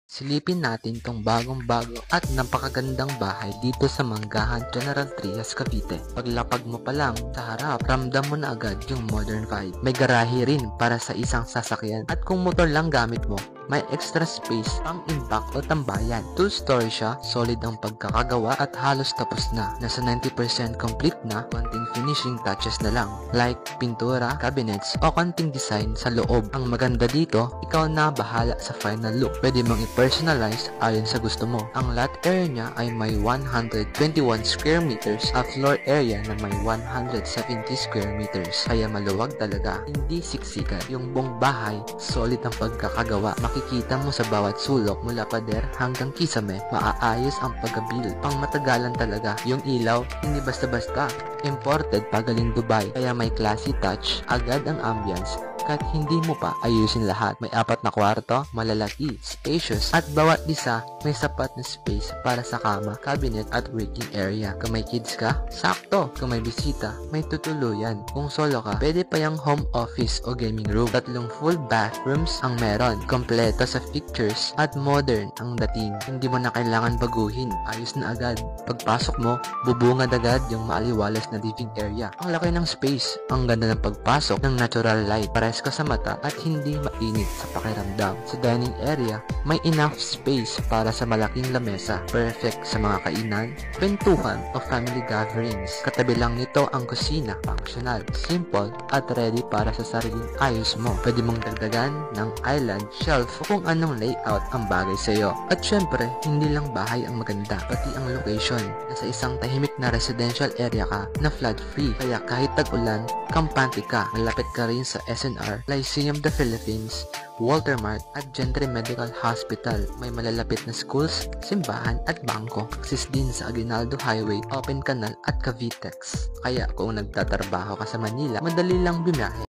Silipin natin tong bagong-bago at napakagandang bahay dito sa Manggahan, General Trias, Cavite. Paglapag mo pa lang sa harap, ramdam mo na agad yung modern vibe. May garahe rin para sa isang sasakyan at kung motor lang gamit mo, may extra space pang impact o tambayan. Two-story siya, solid ang pagkakagawa at halos tapos na. Nasa 90% complete na, konting finishing touches na lang. Like pintura, cabinets o konting design sa loob. Ang maganda dito, ikaw na bahala sa final look. Pwede mong i-personalize ayon sa gusto mo. Ang lot area niya ay may 121 square meters at floor area na may 170 square meters. Kaya maluwag talaga, hindi siksikan. Yung buong bahay, solid ang pagkakagawa. Makikita mo sa bawat sulok mula pader hanggang kisame, maaayos ang pagkabuild. Pang matagalan talaga. Yung ilaw, hindi basta-basta. Imported pa galing Dubai, kaya may classy touch, agad ang ambience. Kahit hindi mo pa ayusin lahat. May 4 na kwarto, malalaki, spacious, at bawat isa may sapat na space para sa kama, cabinet, at working area. Kung may kids ka, sakto. Kung may bisita, may tutuluyan. Kung solo ka, pwede pa yung home office o gaming room. 3 full bathrooms ang meron. Kompleto sa features at modern ang dating. Hindi mo na kailangan baguhin. Ayos na agad. Pagpasok mo, bubungad agad yung maaliwalas na living area. Ang laki ng space. Ang ganda ng pagpasok ng natural light. Pares ka sa mata at hindi mainit sa pakiramdam. Sa dining area, may enough space para sa malaking lamesa. Perfect sa mga kainan, kwentuhan o family gatherings. Katabi lang nito ang kusina. Functional, simple at ready para sa sariling ayos mo. Pwede mong dagdagan ng island, shelf o kung anong layout ang bagay sa iyo. At syempre, hindi lang bahay ang maganda, pati ang location. Nasa isang tahimik na residential area ka na flood free. Kaya kahit tag-ulan, kampante ka. Malapit ka rin sa SNR, Lyceum the Philippines, Walter Mart at Gentry Medical Hospital. May malalapit na schools, simbahan at bangko. Access din sa Aguinaldo Highway, Open Canal at Cavitex. Kaya kung nagtatrabaho ka sa Manila, madali lang biyahe.